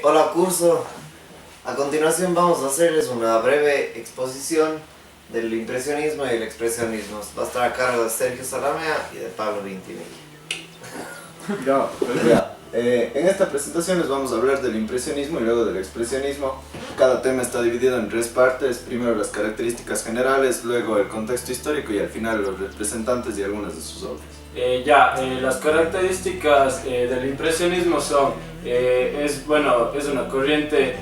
Hola curso, a continuación vamos a hacerles una breve exposición del impresionismo y el expresionismo. Va a estar a cargo de Sergio Salamea y de Pablo Vintimilla. En esta presentación les vamos a hablar del impresionismo y luego del expresionismo. Cada tema está dividido en tres partes: primero las características generales, luego el contexto histórico y al final los representantes y algunas de sus obras. Las características del impresionismo son, es una corriente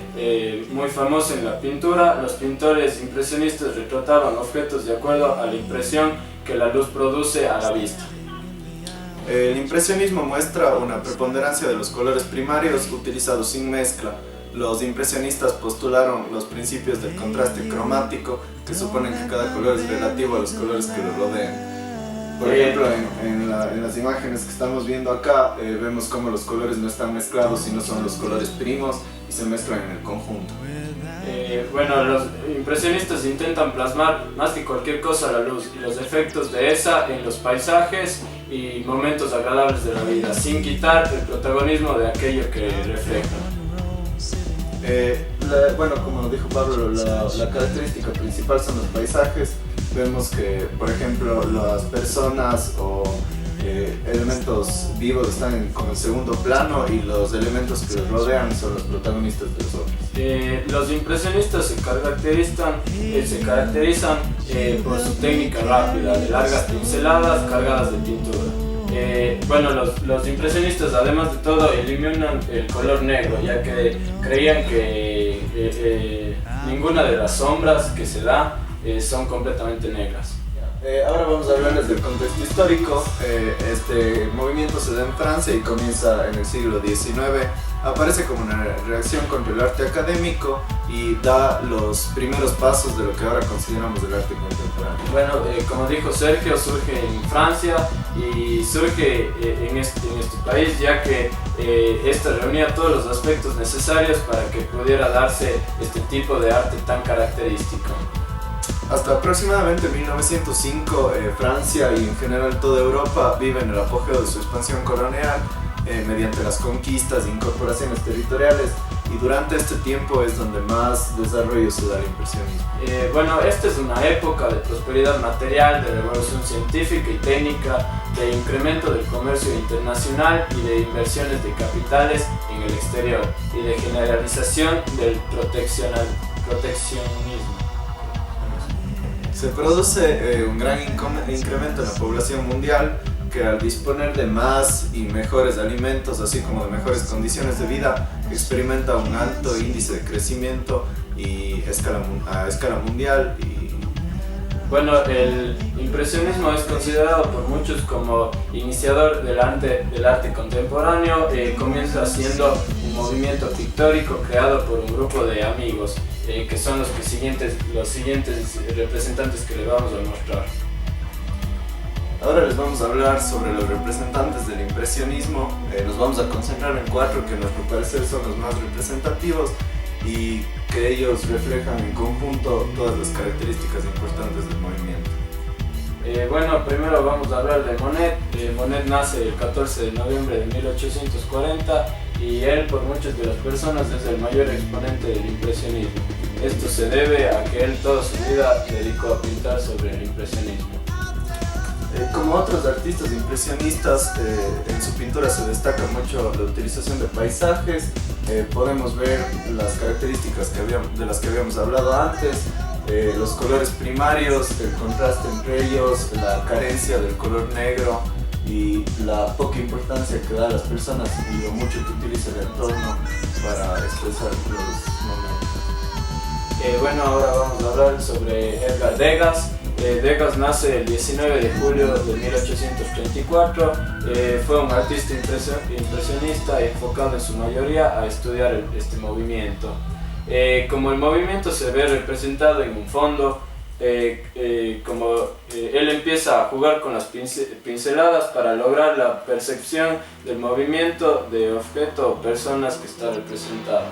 muy famosa en la pintura. Los pintores impresionistas retrataban objetos de acuerdo a la impresión que la luz produce a la vista. El impresionismo muestra una preponderancia de los colores primarios utilizados sin mezcla. Los impresionistas postularon los principios del contraste cromático, que suponen que cada color es relativo a los colores que lo rodean. Por ejemplo, en las imágenes que estamos viendo acá, vemos cómo los colores no están mezclados, sino son los colores primos y se mezclan en el conjunto. Los impresionistas intentan plasmar más que cualquier cosa la luz y los efectos de esa en los paisajes y momentos agradables de la vida, sin quitar el protagonismo de aquello que reflejan. Como dijo Pablo, la característica principal son los paisajes. Vemos que, por ejemplo, las personas o elementos vivos están como en segundo plano y los elementos que los rodean son los protagonistas de los otros. Los impresionistas se caracterizan por su técnica rápida, de largas pinceladas cargadas de pintura. Los impresionistas, además de todo, eliminan el color negro, ya que creían que ninguna de las sombras que se da son completamente negras. Ahora vamos a hablarles del contexto histórico. Este movimiento se da en Francia y comienza en el siglo XIX. Aparece como una reacción contra el arte académico y da los primeros pasos de lo que ahora consideramos el arte contemporáneo. Como dijo Sergio, surge en Francia y surge en este país, ya que esta reunía todos los aspectos necesarios para que pudiera darse este tipo de arte tan característico. Hasta aproximadamente 1905, Francia y en general toda Europa viven el apogeo de su expansión colonial mediante las conquistas e incorporaciones territoriales, y durante este tiempo es donde más desarrollo se da al impresionismo. Esta es una época de prosperidad material, de revolución científica y técnica, de incremento del comercio internacional y de inversiones de capitales en el exterior y de generalización del proteccionismo. Se produce un gran incremento en la población mundial, que al disponer de más y mejores alimentos, así como de mejores condiciones de vida, experimenta un alto índice de crecimiento y a escala mundial. El impresionismo es considerado por muchos como iniciador del arte contemporáneo. Comienza siendo un movimiento pictórico creado por un grupo de amigos, que son los siguientes representantes que les vamos a mostrar. Ahora les vamos a hablar sobre los representantes del impresionismo. Nos vamos a concentrar en cuatro que a nuestro parecer son los más representativos y que ellos reflejan en conjunto todas las características importantes del movimiento. Primero vamos a hablar de Monet. Monet nace el 14 de noviembre de 1840 y él, por muchas de las personas, es el mayor exponente del impresionismo. Esto se debe a que él toda su vida dedicó a pintar sobre el impresionismo. Como otros artistas impresionistas, en su pintura se destaca mucho la utilización de paisajes. Podemos ver las características de las que habíamos hablado antes, los colores primarios, el contraste entre ellos, la carencia del color negro y la poca importancia que da a las personas y lo mucho que utiliza el entorno para expresar los momentos. Ahora vamos a hablar sobre Edgar Degas. Degas nace el 19 de julio de 1834, fue un artista impresionista enfocado en su mayoría a estudiar este movimiento. Como el movimiento se ve representado en un fondo, él empieza a jugar con las pinceladas para lograr la percepción del movimiento de objeto o personas que está representado.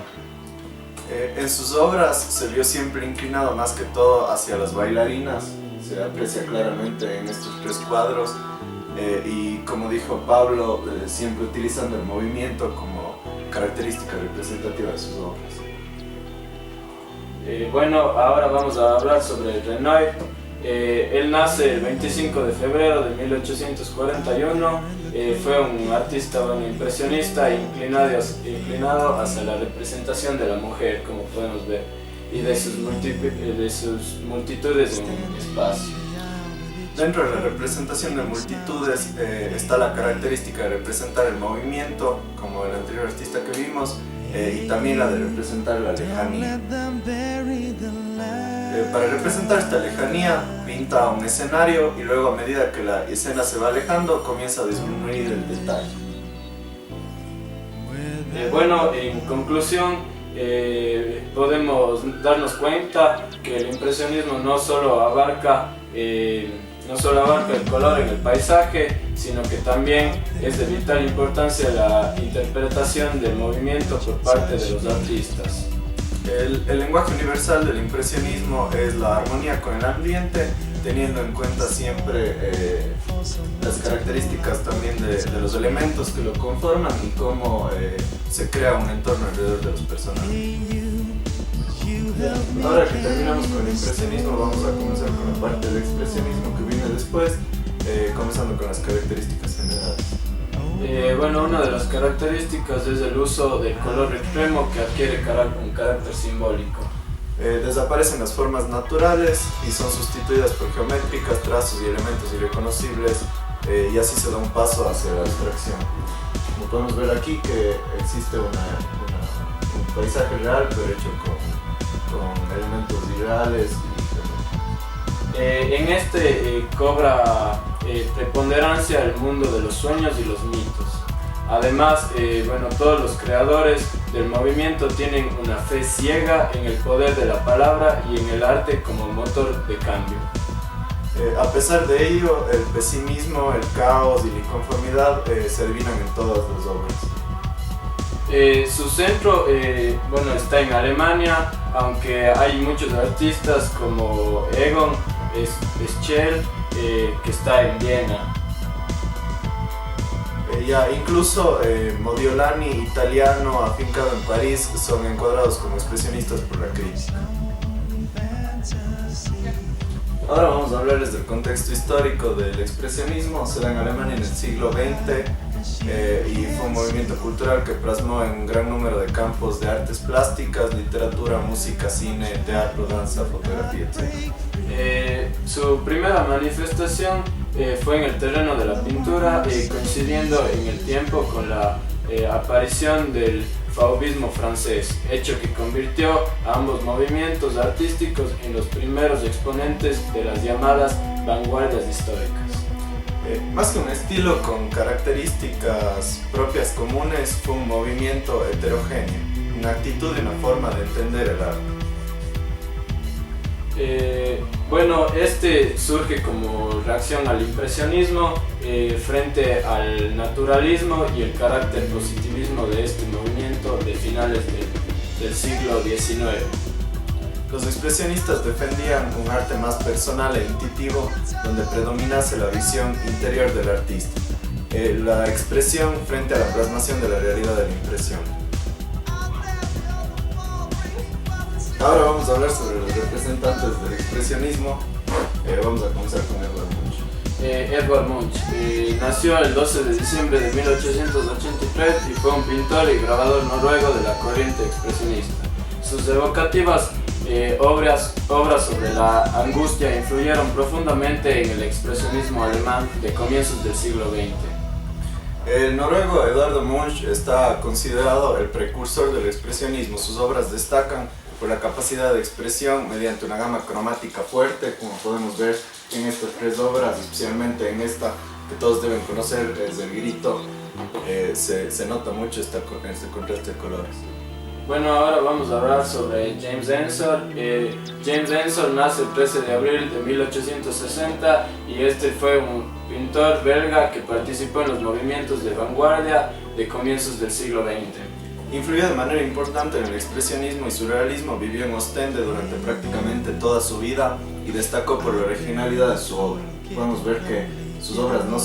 En sus obras se vio siempre inclinado más que todo hacia las bailarinas. Se aprecia claramente en estos tres cuadros. y como dijo Pablo, siempre utilizando el movimiento como característica representativa de sus obras. Bueno, ahora vamos a hablar sobre Renoir. Él nace el 25 de febrero de 1841, fue un artista impresionista inclinado hacia la representación de la mujer, como podemos ver, y de sus multitudes en un espacio. Dentro de la representación de multitudes está la característica de representar el movimiento, como el anterior artista que vimos, y también la de representar la lejanía. Para representar esta lejanía pinta un escenario y luego a medida que la escena se va alejando comienza a disminuir el detalle. Bueno, en conclusión podemos darnos cuenta que el impresionismo no solo abarca el color en el paisaje, sino que también es de vital importancia la interpretación del movimiento por parte de los artistas. El lenguaje universal del impresionismo es la armonía con el ambiente, teniendo en cuenta siempre las características también de los elementos que lo conforman y cómo se crea un entorno alrededor de los personajes. Ahora que terminamos con el impresionismo, vamos a comenzar con la parte del expresionismo que viene después, comenzando con las características generales. Bueno, una de las características es el uso del color extremo que adquiere un carácter simbólico. Desaparecen las formas naturales y son sustituidas por geométricas, trazos y elementos irreconocibles, y así se da un paso hacia la abstracción. Como podemos ver aquí que existe un paisaje real pero hecho con elementos irreales. En este cobra preponderancia el mundo de los sueños y los mitos. Además, bueno, todos los creadores del movimiento tienen una fe ciega en el poder de la palabra y en el arte como motor de cambio. A pesar de ello, el pesimismo, el caos y la inconformidad se adivinan en todas las obras. Su centro bueno, está en Alemania, aunque hay muchos artistas como Egon Schiele, que está en Viena. Incluso Modiolani, italiano, afincado en París, son encuadrados como expresionistas por la crítica. Ahora vamos a hablarles del contexto histórico del expresionismo. Se da en Alemania en el siglo XX y fue un movimiento cultural que plasmó en un gran número de campos de artes plásticas, literatura, música, cine, teatro, danza, fotografía, etc. Su primera manifestación fue en el terreno de la pintura, coincidiendo en el tiempo con la aparición del fauvismo francés, hecho que convirtió a ambos movimientos artísticos en los primeros exponentes de las llamadas vanguardias históricas. Más que un estilo con características propias comunes, fue un movimiento heterogéneo, una actitud y una forma de entender el arte. Bueno, este surge como reacción al impresionismo frente al naturalismo y el carácter positivismo de este movimiento de finales del siglo XIX. Los expresionistas defendían un arte más personal e intuitivo, donde predominase la visión interior del artista, la expresión frente a la plasmación de la realidad de la impresión. Ahora vamos a hablar sobre los representantes del expresionismo. Vamos a comenzar con Edvard Munch. Edvard Munch nació el 12 de diciembre de 1883 y fue un pintor y grabador noruego de la corriente expresionista. Sus evocativas obras sobre la angustia influyeron profundamente en el expresionismo alemán de comienzos del siglo XX. El noruego Edvard Munch está considerado el precursor del expresionismo. Sus obras destacan por la capacidad de expresión mediante una gama cromática fuerte, como podemos ver en estas tres obras, especialmente en esta que todos deben conocer, es El Grito. Se nota mucho este contraste de colores. Bueno, ahora vamos a hablar sobre James Ensor. James Ensor nace el 13 de abril de 1860 y este fue un pintor belga que participó en los movimientos de vanguardia de comienzos del siglo XX. Influyó de manera importante en el expresionismo y surrealismo, vivió en Ostende durante prácticamente toda su vida y destacó por la originalidad de su obra. Podemos ver que sus obras no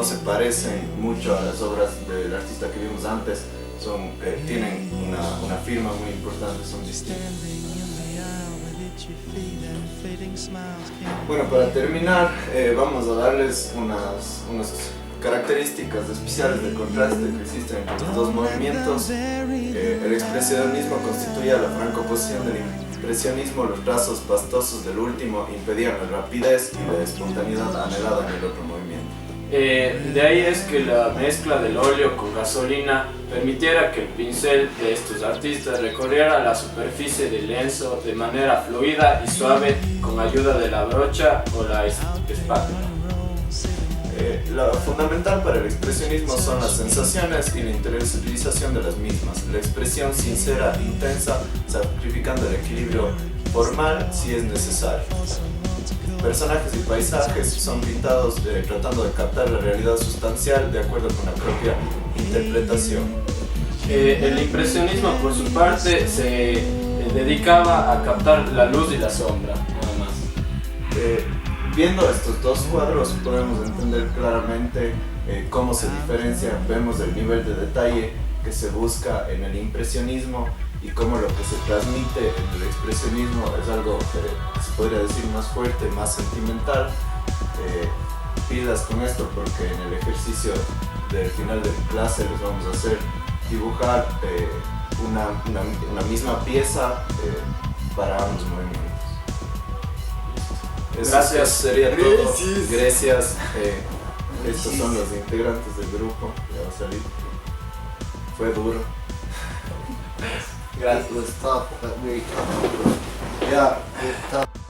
se parecen mucho a las obras del artista que vimos antes, tienen una firma muy importante, son distintos. Bueno, para terminar, vamos a darles unas características especiales de contraste que existen entre los dos movimientos. El expresionismo constituía la franca oposición del impresionismo. Los trazos pastosos del último impedían la rapidez y la espontaneidad anhelada en el otro movimiento. De ahí es que la mezcla del óleo con gasolina permitiera que el pincel de estos artistas recorriera la superficie del lienzo de manera fluida y suave con ayuda de la brocha o la espátula. Lo fundamental para el expresionismo son las sensaciones y la interiorización de las mismas, la expresión sincera e intensa, sacrificando el equilibrio formal si es necesario. Personajes y paisajes son pintados tratando de captar la realidad sustancial de acuerdo con la propia interpretación. El impresionismo, por su parte, se dedicaba a captar la luz y la sombra, nada más. Viendo estos dos cuadros podemos entender claramente cómo se diferencia, vemos el nivel de detalle que se busca en el impresionismo y cómo lo que se transmite en el expresionismo es algo que se podría decir más fuerte, más sentimental. Pilas con esto porque en el ejercicio del final de clase les vamos a hacer dibujar una misma pieza para ambos movimientos. Gracias. Eso sería todo. Gracias. Estos son los integrantes del grupo. Ya va a salir. Fue duro. Gracias. It was tough, but very tough. Yeah, it's tough.